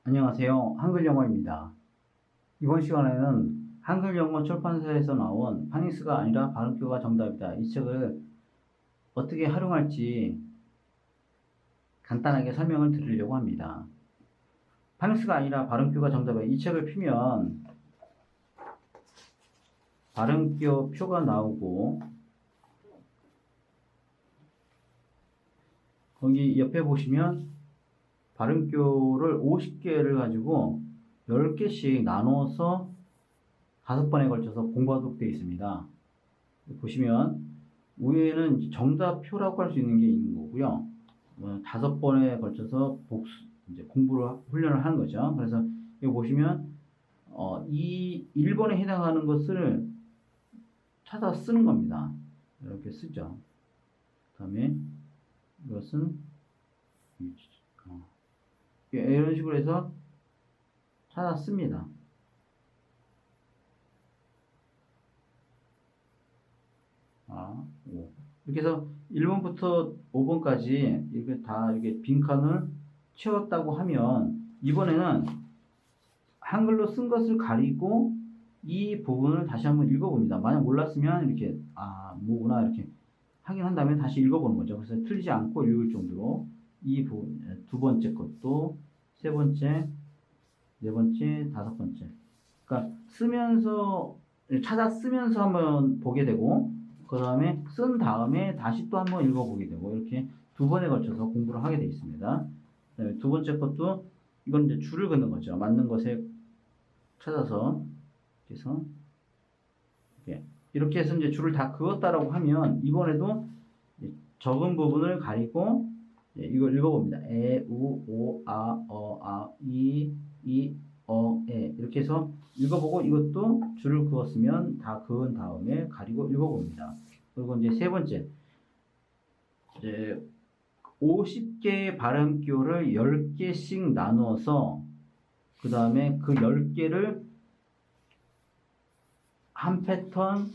안녕하세요. 한글영어입니다. 이번 시간에는 한글영어 출판사에서 나온 파닉스가 아니라 발음표가 정답이다. 이 책을 어떻게 활용할지 간단하게 설명을 드리려고 합니다. 파닉스가 아니라 발음표가 정답이다. 이 책을 피면 발음표 표가 나오고 거기 옆에 보시면 발음표를 50개를 가지고 10개씩 나눠서 5번에 걸쳐서 공부하도록 되어 있습니다. 보시면 위에는 정답표라고 할 수 있는 게 있는 거고요. 5번에 걸쳐서 이제 훈련을 하는 거죠. 그래서 여기 보시면 이 1번에 해당하는 것을 찾아 쓰는 겁니다. 이렇게 쓰죠. 그 다음에 이것은 이런 식으로 해서 찾아 씁니다. 이렇게 해서 1번부터 5번까지 이렇게 다 이렇게 빈칸을 채웠다고 하면 이번에는 한글로 쓴 것을 가리고 이 부분을 다시 한번 읽어봅니다. 만약 몰랐으면 이렇게 뭐구나 이렇게 확인한 다음에 다시 읽어보는 거죠. 그래서 틀리지 않고 읽을 정도로 이 부분, 두 번째 것도 세 번째, 네 번째, 다섯 번째. 그러니까 찾아 쓰면서 한번 보게 되고 그 다음에 쓴 다음에 다시 또 한번 읽어보게 되고 이렇게 두 번에 걸쳐서 공부를 하게 되어 있습니다. 그다음에 두 번째 것도 이건 이제 줄을 긋는 거죠. 맞는 것에 찾아서 이렇게 해서 이제 줄을 다 그었다라고 하면 이번에도 적은 부분을 가리고 이걸 읽어봅니다. 에, 우, 오, 아, 어, 아, 이, 에 이렇게 해서 읽어보고 이것도 줄을 그었으면 다 그은 다음에 가리고 읽어봅니다. 그리고 이제 세 번째 이제 50개의 발음표를 10개씩 나누어서 그 다음에 그 10개를 한 패턴,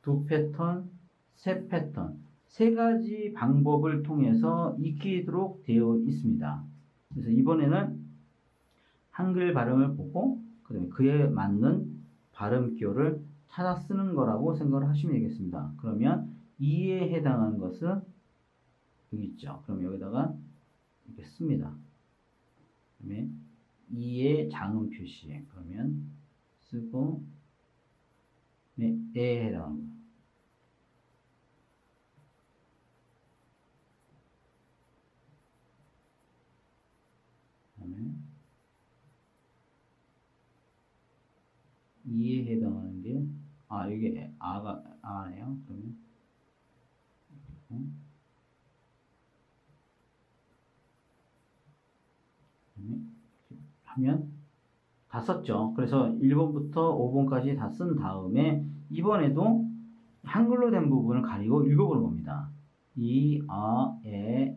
두 패턴, 세 패턴, 세 가지 방법을 통해서 익히도록 되어 있습니다. 그래서 이번에는 한글 발음을 보고 그다음에 그에 맞는 발음표를 찾아 쓰는 거라고 생각을 하시면 되겠습니다. 그러면 이에 해당하는 것은 여기 있죠. 그럼 여기다가 이렇게 씁니다. 그다음에 이의 장음 표시 그러면 쓰고 에에 해당하는 거. 그다음에 이에 해당하는 게 이게 아네요. 그러면 하면 다 썼죠. 그래서 1번부터 5번까지 다 쓴 다음에 이번에도 한글로 된 부분을 가리고 읽어보는 겁니다. 이, 아, 에,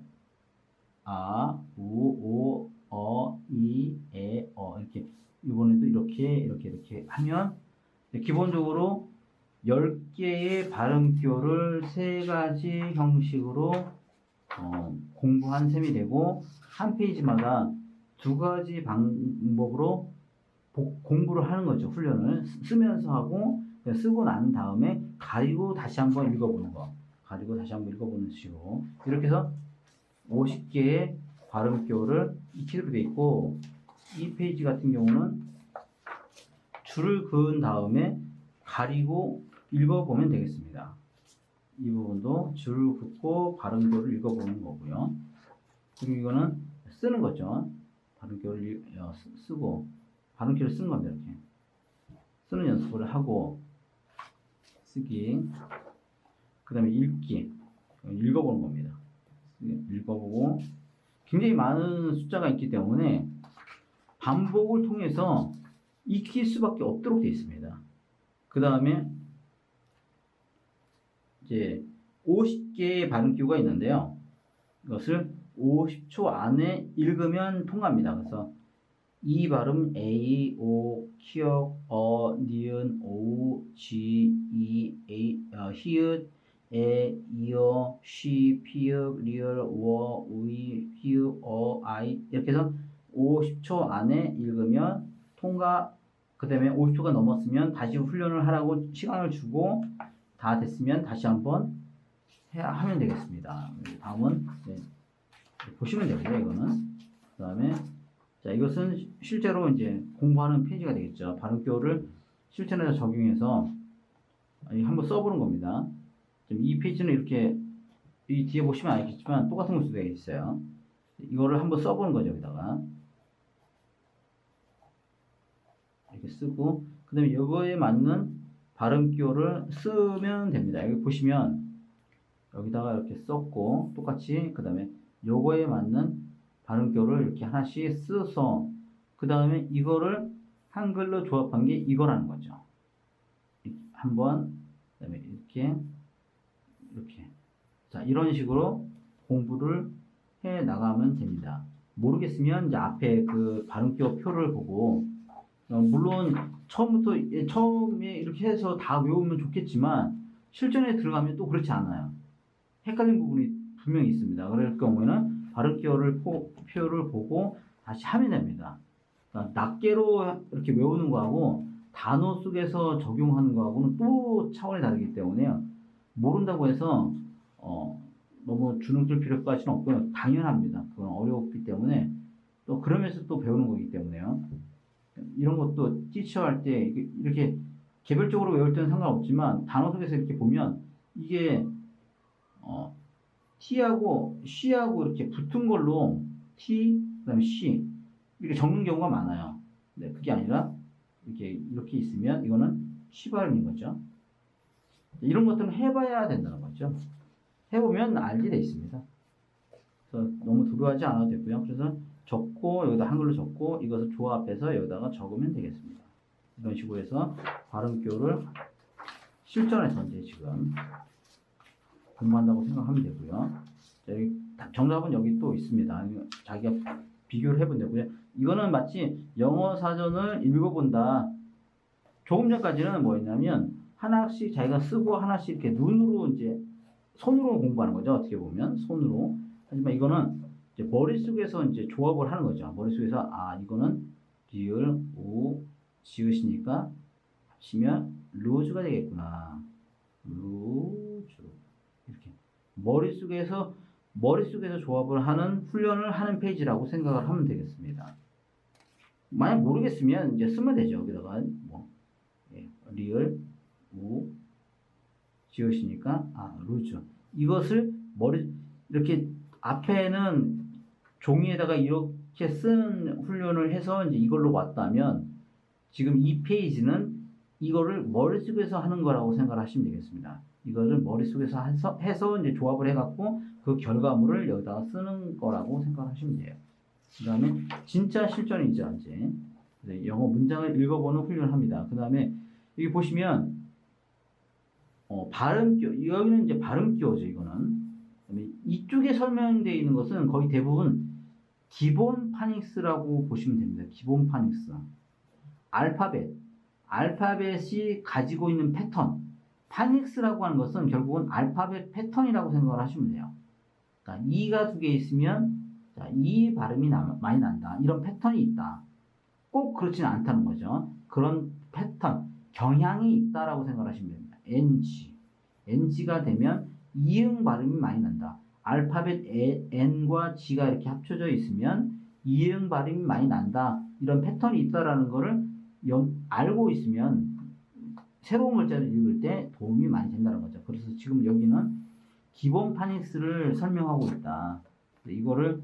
아, 우, 오, 어, 이, 에, 이렇게 이번에도 이렇게 하면 기본적으로 10개의 발음표를 세 가지 형식으로 공부한 셈이 되고 한 페이지마다 두 가지 방법으로 공부를 하는 거죠. 훈련을 쓰면서 하고 쓰고 난 다음에 가리고 다시 한번 읽어보는 거. 가리고 다시 한번 읽어보는 식으로 이렇게 해서 50개의 발음표를 익히도록 되어 있고 이 페이지 같은 경우는 줄을 그은 다음에 가리고 읽어보면 되겠습니다. 이 부분도 줄을 긋고 발음표를 읽어보는 거고요. 그리고 이거는 쓰는 거죠. 발음표를 쓰고 발음표를 쓰는 겁니다. 이렇게 쓰는 연습을 하고 쓰기 그 다음에 읽기 읽어보는 겁니다. 읽어보고 굉장히 많은 숫자가 있기 때문에 반복을 통해서 익힐 수밖에 없도록 되어 있습니다. 그 다음에 이제 50개의 발음표가 있는데요. 이것을 50초 안에 읽으면 통합니다. 그래서 이 발음 A, O, 키역, 니은, 오, 지, 히읗, 이어, 쉬, 피읍, 리을, 워, 우이, 히읗, 아이 이렇게 해서 50초 안에 읽으면 통과, 그 다음에 50초가 넘었으면 다시 훈련을 하라고 시간을 주고 다 됐으면 다시 한번 하면 되겠습니다. 다음은 보시면 되고요. 이거는 그 다음에 자, 이것은 실제로 이제 공부하는 페이지가 되겠죠. 발음교를 실전에서 적용해서 한번 써보는 겁니다. 지금 이 페이지는 이렇게 이 뒤에 보시면 알겠지만 똑같은 것도 되어 있어요. 이거를 한번 써보는 거죠. 여기다가 이렇게 쓰고 그 다음에 이거에 맞는 발음교를 쓰면 됩니다. 여기 보시면 여기다가 이렇게 썼고 똑같이 그 다음에 요거에 맞는 발음교를 이렇게 하나씩 써서 그 다음에 이거를 한글로 조합한 게 이거라는 거죠. 한번 그 다음에 이렇게 자 이런 식으로 공부를 해 나가면 됩니다. 모르겠으면 이제 앞에 그 발음교 표를 보고 물론 처음에 이렇게 해서 다 외우면 좋겠지만 실전에 들어가면 또 그렇지 않아요. 헷갈린 부분이 분명히 있습니다. 그럴 경우에는 발음기호를 표를 보고 다시 하면 됩니다. 그러니까 낱개로 이렇게 외우는 거하고 단어 속에서 적용하는 거하고는 또 차원이 다르기 때문에 모른다고 해서 너무 주눅 들 필요까지는 없고요. 당연합니다. 그건 어렵기 때문에 또 그러면서 또 배우는 거기 때문에요. 이런 것도 티처할 때 이렇게 개별적으로 외울 때는 상관없지만 단어 속에서 이렇게 보면 이게 T하고 C하고 이렇게 붙은 걸로 T, 그 다음에 C 이렇게 적는 경우가 많아요. 근데 그게 아니라 이렇게 있으면 이거는 C 발음인 거죠. 이런 것들은 해봐야 된다는 거죠. 해보면 알게 돼 있습니다. 그래서 너무 두려워하지 않아도 되고요. 그래서 적고 여기다 한글로 적고 이것을 조합해서 여기다가 적으면 되겠습니다. 이런 식으로 해서 발음교를 실전에서 이제 지금 공부한다고 생각하면 되고요. 자, 여기 정답은 여기 또 있습니다. 자기가 비교를 해보면 되고요. 이거는 마치 영어 사전을 읽어본다. 조금 전까지는 뭐였냐면 하나씩 자기가 쓰고 하나씩 이렇게 눈으로 이제 손으로 공부하는 거죠. 어떻게 보면 손으로. 하지만 이거는 이제 머릿속에서 이제 조합을 하는 거죠. 머릿속에서 이거는 리을 오 지읒이니까 합치면 루즈가 되겠구나. 루즈 이렇게 머릿속에서 조합을 하는 훈련을 하는 페이지라고 생각을 하면 되겠습니다. 만약 모르겠으면 이제 쓰면 되죠. 여기다가 리을 오 지읒이니까 루즈 이것을 이렇게 앞에는 종이에다가 이렇게 쓴 훈련을 해서 이제 이걸로 왔다면 지금 이 페이지는 이거를 머릿속에서 하는 거라고 생각하시면 되겠습니다. 이거를 머릿속에서 해서 이제 조합을 해갖고 그 결과물을 여기다가 쓰는 거라고 생각하시면 돼요. 그 다음에 진짜 실전이죠, 이제. 영어 문장을 읽어보는 훈련을 합니다. 그 다음에 여기 보시면 발음교, 여기는 이제 발음교죠, 이거는. 그다음에 이쪽에 설명되어 있는 것은 거의 대부분 기본 파닉스라고 보시면 됩니다. 기본 파닉스. 알파벳이 가지고 있는 패턴. 파닉스라고 하는 것은 결국은 알파벳 패턴이라고 생각을 하시면 돼요. 그러니까 이가 두 개 있으면 이 발음이 많이 난다. 이런 패턴이 있다. 꼭 그렇지는 않다는 거죠. 그런 패턴, 경향이 있다라고 생각하시면 됩니다. NG가 되면 이응 발음이 많이 난다. 알파벳 N과 G가 이렇게 합쳐져 있으면 이응 발음이 많이 난다. 이런 패턴이 있다라는 거를 알고 있으면 새로운 글자를 읽을 때 도움이 많이 된다는 거죠. 그래서 지금 여기는 기본 파닉스를 설명하고 있다. 이거를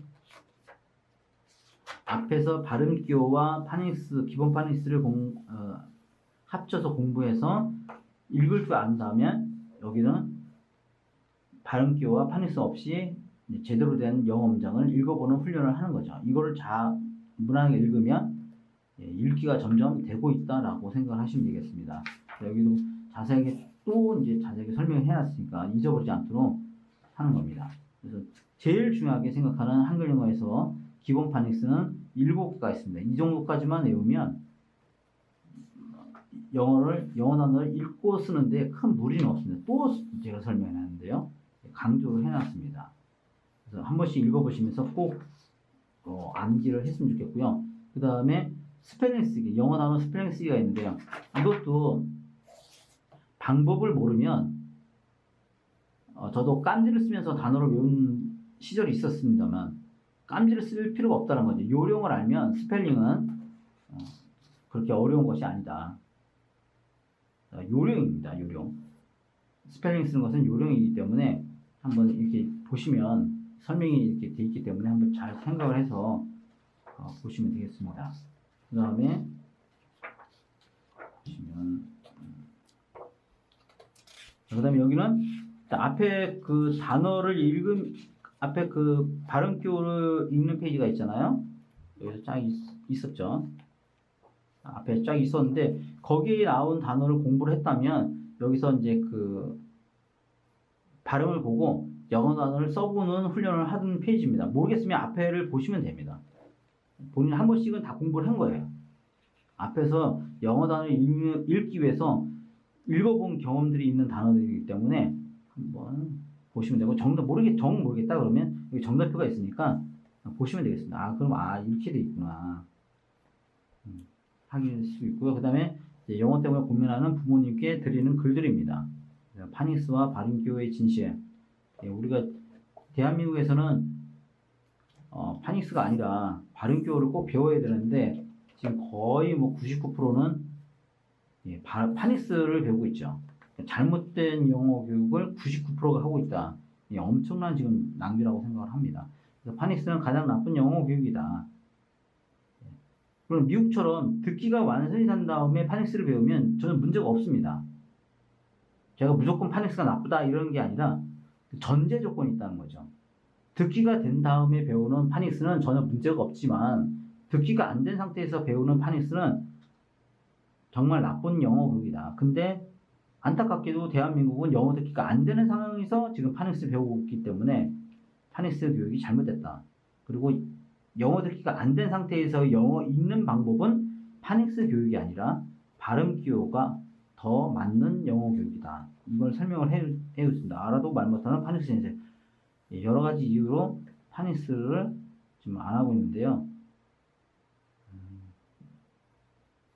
앞에서 발음기호와 파닉스, 기본 파닉스를 합쳐서 공부해서 읽을 줄 안다면 여기는 발음기호와 파닉스 없이 제대로 된 영어 문장을 읽어보는 훈련을 하는 거죠. 이거를 무난하게 읽으면 읽기가 점점 되고 있다라고 생각을 하시면 되겠습니다. 여기도 자세하게 설명을 해놨으니까 잊어버리지 않도록 하는 겁니다. 그래서 제일 중요하게 생각하는 한글 영어에서 기본 파닉스는 7개가 있습니다. 이 정도까지만 외우면 영어 단어를 읽고 쓰는데 큰 무리는 없습니다. 또 제가 설명했는데요. 강조를 해놨습니다. 그래서 한 번씩 읽어보시면서 꼭 암기를 했으면 좋겠고요. 그 다음에 스펠링 쓰기, 영어 단어 스펠링 쓰기가 있는데요. 이것도 방법을 모르면 저도 깜지를 쓰면서 단어를 외운 시절이 있었습니다만 깜지를 쓸 필요가 없다는 거죠. 요령을 알면 스펠링은 그렇게 어려운 것이 아니다. 요령입니다. 요령. 스펠링 쓰는 것은 요령이기 때문에 한번 이렇게 보시면 설명이 이렇게 돼 있기 때문에 한번 잘 생각을 해서 보시면 되겠습니다. 그 다음에 보시면 그 다음에 여기는 앞에 그 단어를 앞에 그 발음표를 읽는 페이지가 있잖아요. 여기서 쫙 있었죠. 앞에 쫙 있었는데 거기에 나온 단어를 공부를 했다면 여기서 이제 그 발음을 보고 영어 단어를 써보는 훈련을 하는 페이지입니다. 모르겠으면 앞에를 보시면 됩니다. 본인 한 번씩은 다 공부를 한 거예요. 앞에서 영어 단어를 읽기 위해서 읽어본 경험들이 있는 단어들이기 때문에 한번 보시면 되고 정 모르겠다 그러면 여기 정답표가 있으니까 보시면 되겠습니다. 그럼 이렇게 돼 있구나 하실 수 있고요. 그 다음에 영어 때문에 고민하는 부모님께 드리는 글들입니다. 파닉스와 발음교의 진실. 우리가 대한민국에서는 파닉스가 아니라 발음교를 꼭 배워야 되는데 지금 거의 뭐 99%는 파닉스를 배우고 있죠. 잘못된 영어 교육을 99%가 하고 있다. 엄청난 지금 낭비라고 생각을 합니다. 그래서 파닉스는 가장 나쁜 영어 교육이다. 그럼 미국처럼 듣기가 완성이 된 다음에 파닉스를 배우면 저는 문제가 없습니다. 제가 무조건 파닉스가 나쁘다 이런 게 아니라 전제 조건이 있다는 거죠. 듣기가 된 다음에 배우는 파닉스는 전혀 문제가 없지만 듣기가 안 된 상태에서 배우는 파닉스는 정말 나쁜 영어 교육이다. 근데 안타깝게도 대한민국은 영어 듣기가 안 되는 상황에서 지금 파닉스를 배우고 있기 때문에 파닉스 교육이 잘못됐다. 그리고 영어 듣기가 안 된 상태에서 영어 읽는 방법은 파닉스 교육이 아니라 발음 기호가 더 맞는 영어 교육이다. 이걸 설명을 해줬습니다. 알아도 말 못하는 파닉스 인생. 여러 가지 이유로 파닉스를 지금 안 하고 있는데요.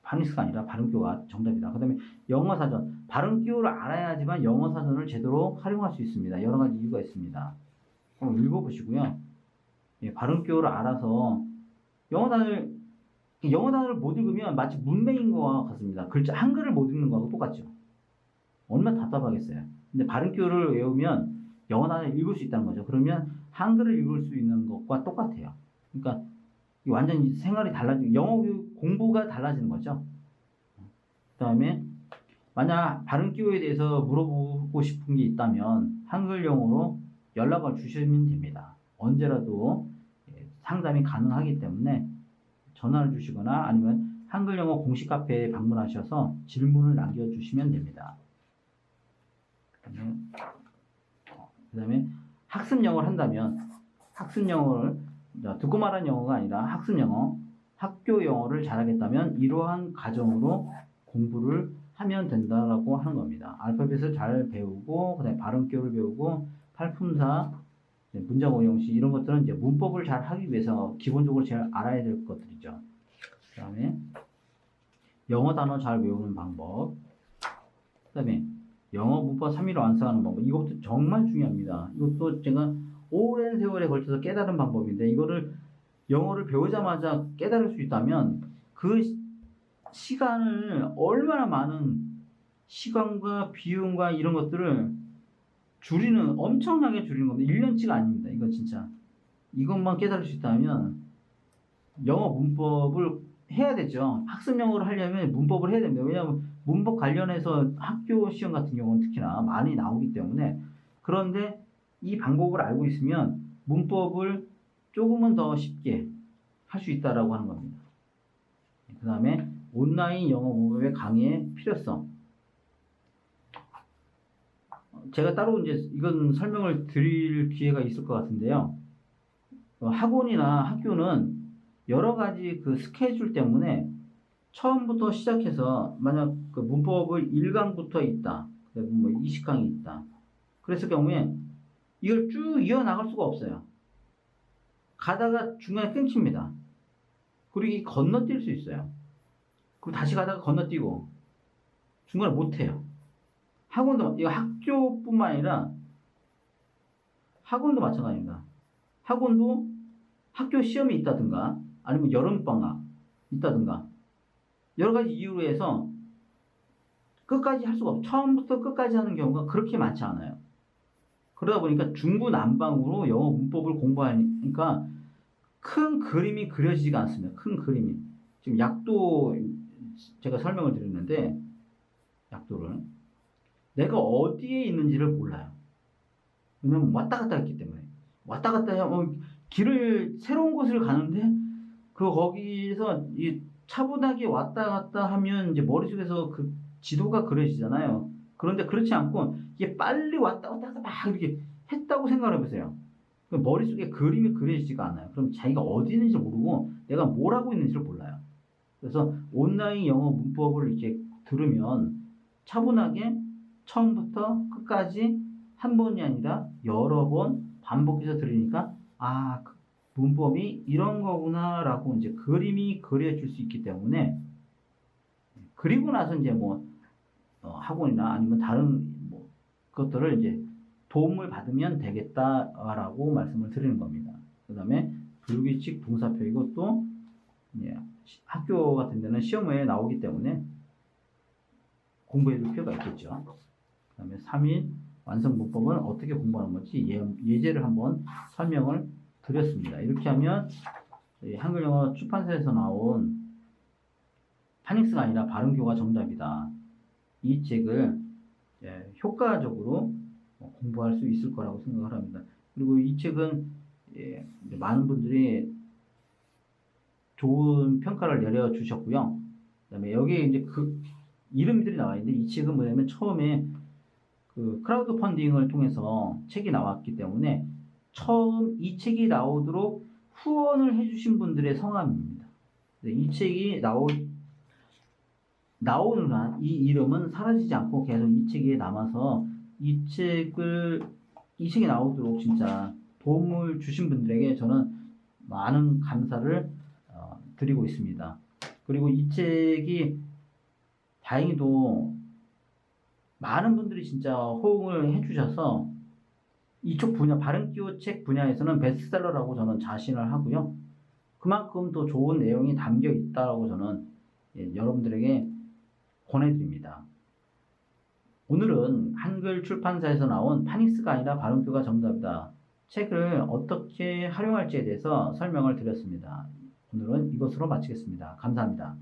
파닉스가 아니라 발음교가 정답이다. 그 다음에 영어사전. 발음교를 알아야지만 영어사전을 제대로 활용할 수 있습니다. 여러 가지 이유가 있습니다. 한번 읽어보시고요. 발음교를 알아서 영어 단어를 못 읽으면 마치 문맹인 것과 같습니다. 한글을 못 읽는 거하고 똑같죠. 얼마나 답답하겠어요. 근데 발음교를 외우면 영어 단어를 읽을 수 있다는 거죠. 그러면 한글을 읽을 수 있는 것과 똑같아요. 그러니까 완전히 생활이 달라지고 영어 공부가 달라지는 거죠. 그 다음에 만약 발음기호에 대해서 물어보고 싶은 게 있다면 한글 영어로 연락을 주시면 됩니다. 언제라도 상담이 가능하기 때문에 전화를 주시거나 아니면 한글 영어 공식 카페에 방문하셔서 질문을 남겨주시면 됩니다. 그 다음에 학습 영어를 한다면 학습 영어를 듣고 말하는 영어가 아니라 학습 영어, 학교 영어를 잘하겠다면 이러한 과정으로 공부를 하면 된다라고 하는 겁니다. 알파벳을 잘 배우고, 그다음에 발음교를 배우고, 팔품사, 문장 오형식 이런 것들은 이제 문법을 잘 하기 위해서 기본적으로 제일 알아야 될 것들이죠. 그다음에 영어 단어 잘 외우는 방법, 그다음에 영어 문법 3일로 완성하는 방법. 이것도 정말 중요합니다. 이것도 제가 오랜 세월에 걸쳐서 깨달은 방법인데 이거를 영어를 배우자마자 깨달을 수 있다면 그 시간을 얼마나 많은 시간과 비용과 이런 것들을 엄청나게 줄이는 겁니다. 1년치가 아닙니다. 이거 진짜 이것만 깨달을 수 있다면 영어 문법을 해야 되죠. 학습 영어를 하려면 문법을 해야 됩니다. 왜냐하면 문법 관련해서 학교 시험 같은 경우는 특히나 많이 나오기 때문에. 그런데 이 방법을 알고 있으면 문법을 조금은 더 쉽게 할 수 있다라고 하는 겁니다. 그 다음에 온라인 영어 문법의 강의의 필요성. 제가 따로 이제 이건 설명을 드릴 기회가 있을 것 같은데요. 학원이나 학교는 여러 가지 그 스케줄 때문에 처음부터 시작해서 만약 그 문법을 1강부터 있다, 뭐 20강이 있다. 그랬을 경우에 이걸 쭉 이어나갈 수가 없어요. 가다가 중간에 끊깁니다. 그리고 이 건너뛸 수 있어요. 그리고 다시 가다가 건너뛰고 중간에 못해요. 학원도 이거 학교뿐만 아니라 학원도 마찬가지입니다. 학원도 학교 시험이 있다든가 아니면 여름방학 있다든가 여러 가지 이유로 해서 끝까지 할 수가 없어요. 처음부터 끝까지 하는 경우가 그렇게 많지 않아요. 그러다 보니까 중구난방으로 영어 문법을 공부하니까 큰 그림이 그려지지가 않습니다. 큰 그림이. 지금 약도 제가 설명을 드렸는데 약도를 내가 어디에 있는지를 몰라요. 왜냐면 왔다 갔다 했기 때문에. 왔다 갔다 하면 길을 새로운 곳을 가는데 거기서 이 차분하게 왔다 갔다 하면 이제 머릿속에서 그 지도가 그려지잖아요. 그런데 그렇지 않고 이게 빨리 왔다 갔다 막 이렇게 했다고 생각을 해보세요. 머릿속에 그림이 그려지지가 않아요. 그럼 자기가 어디 있는지 모르고 내가 뭘 하고 있는지를 몰라요. 그래서 온라인 영어 문법을 이렇게 들으면 차분하게 처음부터 끝까지 한 번이 아니라 여러 번 반복해서 들으니까 그 문법이 이런 거구나라고 이제 그림이 그려질 수 있기 때문에 그리고 나서 이제 학원이나 아니면 다른 것들을 이제 도움을 받으면 되겠다라고 말씀을 드리는 겁니다. 그 다음에 불규칙 동사표 이것도 학교 같은 데는 시험에 나오기 때문에 공부해 둘 필요가 있겠죠. 그 다음에 3일 완성 문법은 어떻게 공부하는 건지 예제를 한번 설명을 드렸습니다. 이렇게 하면 한글영어 출판사에서 나온 파닉스가 아니라 발음교가 정답이다. 이 책을 효과적으로 공부할 수 있을 거라고 생각을 합니다. 그리고 이 책은 많은 분들이 좋은 평가를 내려주셨고요. 그 다음에 여기에 이제 그 이름들이 나와 있는데 이 책은 뭐냐면 처음에 그 크라우드 펀딩을 통해서 책이 나왔기 때문에 처음 이 책이 나오도록 후원을 해주신 분들의 성함입니다. 이 책이 나오는 한 이 이름은 사라지지 않고 계속 이 책에 남아서 이 책이 나오도록 진짜 도움을 주신 분들에게 저는 많은 감사를 드리고 있습니다. 그리고 이 책이 다행히도 많은 분들이 진짜 호응을 해주셔서 이쪽 분야, 발음기호 책 분야에서는 베스트셀러라고 저는 자신을 하고요. 그만큼 더 좋은 내용이 담겨 있다고 저는 여러분들에게 권해드립니다. 오늘은 한글 출판사에서 나온 파닉스가 아니라 발음표가 정답이다. 책을 어떻게 활용할지에 대해서 설명을 드렸습니다. 오늘은 이것으로 마치겠습니다. 감사합니다.